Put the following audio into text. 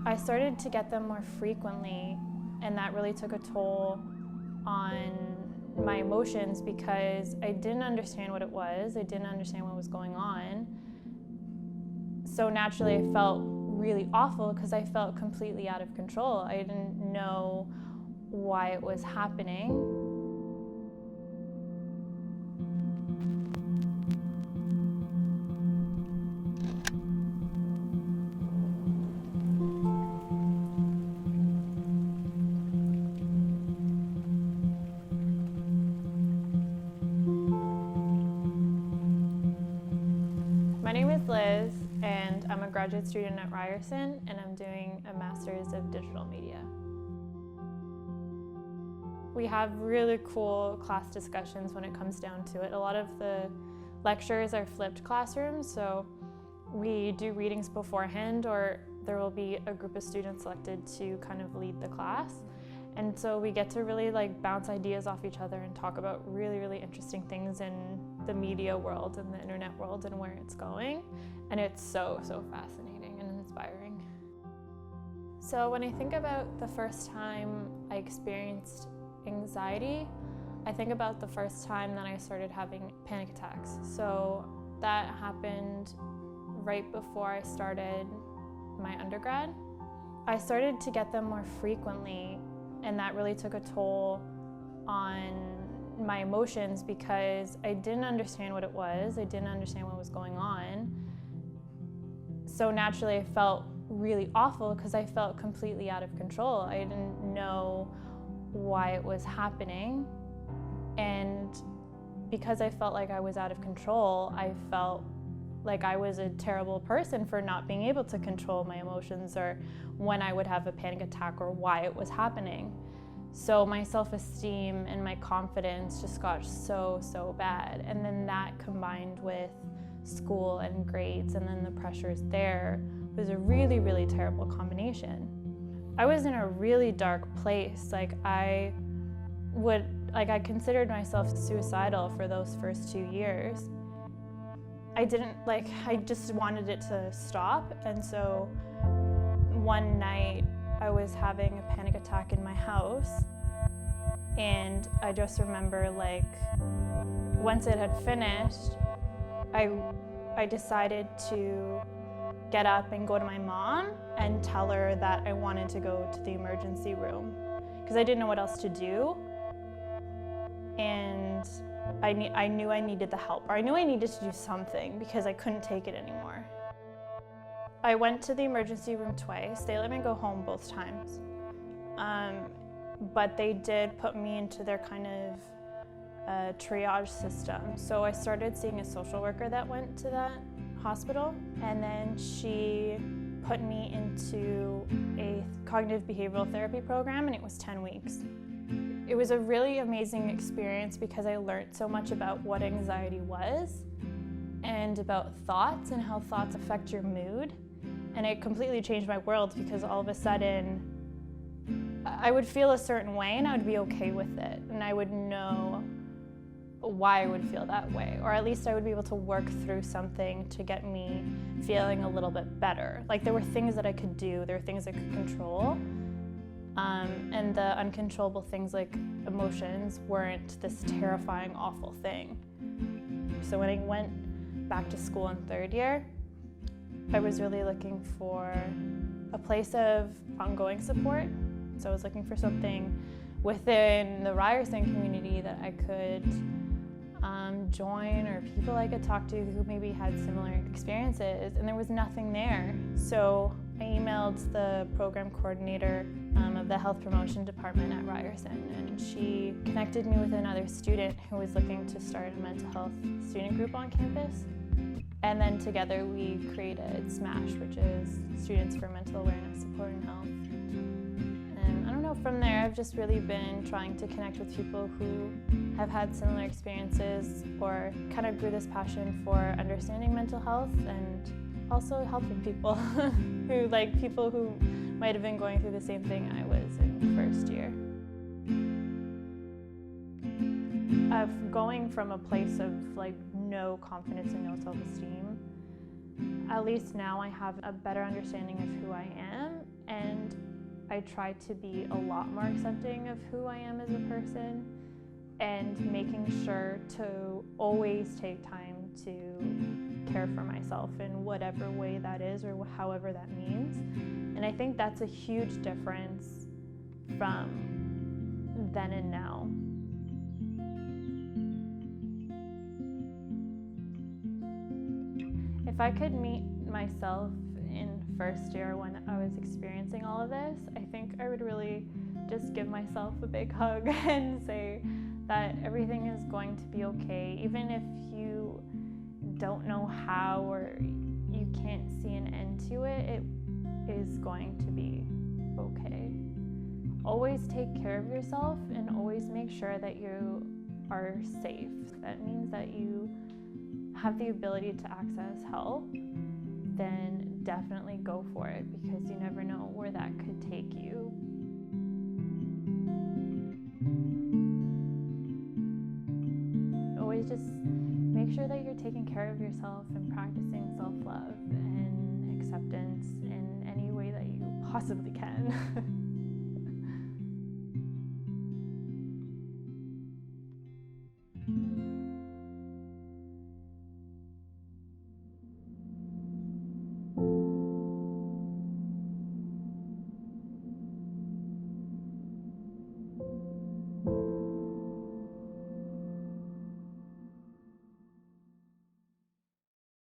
I started to get them more frequently, and that really took a toll on my emotions because I didn't understand what it was. I didn't understand what was going on. So naturally I felt really awful because I felt completely out of control. I didn't know why it was happening. My name is Liz, and I'm a graduate student at Ryerson, and I'm doing a Master's of Digital Media. We have really cool class discussions when it comes down to it. A lot of the lectures are flipped classrooms, so we do readings beforehand, or there will be a group of students selected to kind of lead the class. And so we get to really bounce ideas off each other and talk about really, really interesting things in the media world and the internet world and where it's going. And it's so, so fascinating and inspiring. So when I think about the first time I experienced anxiety, I think about the first time that I started having panic attacks. So that happened right before I started my undergrad. I started to get them more frequently, and that really took a toll on my emotions because I didn't understand what it was. I didn't understand what was going on. So naturally I felt really awful because I felt completely out of control. I didn't know why it was happening. And because I felt like I was out of control, I felt like I was a terrible person for not being able to control my emotions or when I would have a panic attack or why it was happening. So my self-esteem and my confidence just got so, so bad. And then that combined with school and grades and then the pressures there was a really, really terrible combination. I was in a really dark place. I considered myself suicidal for those first 2 years. I just wanted it to stop. And so one night I was having a panic attack in my house. And I just remember once it had finished, I decided to get up and go to my mom and tell her that I wanted to go to the emergency room because I didn't know what else to do. And I knew I needed the help, or I knew I needed to do something because I couldn't take it anymore. I went to the emergency room twice. They let me go home both times. But they did put me into their kind of triage system. So I started seeing a social worker that went to that hospital, and then she put me into a cognitive behavioral therapy program, and it was 10 weeks. It was a really amazing experience because I learned so much about what anxiety was and about thoughts and how thoughts affect your mood. And it completely changed my world because all of a sudden I would feel a certain way and I would be okay with it. And I would know why I would feel that way. Or at least I would be able to work through something to get me feeling a little bit better. There were things that I could do, there were things I could control. And the uncontrollable things like emotions weren't this terrifying, awful thing. So when I went back to school in third year, I was really looking for a place of ongoing support. So I was looking for something within the Ryerson community that I could join, or people I could talk to who maybe had similar experiences, and there was nothing there. So I emailed the program coordinator of the health promotion department at Ryerson, and she connected me with another student who was looking to start a mental health student group on campus. And then together we created SMASH, which is Students for Mental Awareness, Support, and Health. And I don't know, from there I've just really been trying to connect with people who have had similar experiences, or kind of grew this passion for understanding mental health and also helping people people who might have been going through the same thing I was in first year. Of going from a place of no confidence and no self-esteem, at least now I have a better understanding of who I am, and I try to be a lot more accepting of who I am as a person, and making sure to always take time to care for myself in whatever way that is or however that means. And I think that's a huge difference from then and now. If I could meet myself in first year when I was experiencing all of this, I think I would really just give myself a big hug and say that everything is going to be okay, even if you don't know how or you can't see an end to it, it is going to be okay. Always take care of yourself and always make sure that you are safe. That means that you have the ability to access help, then definitely go for it, because you never know where that could take you. Always just make sure that you're taking care of yourself and practicing self-love and acceptance in any way that you possibly can.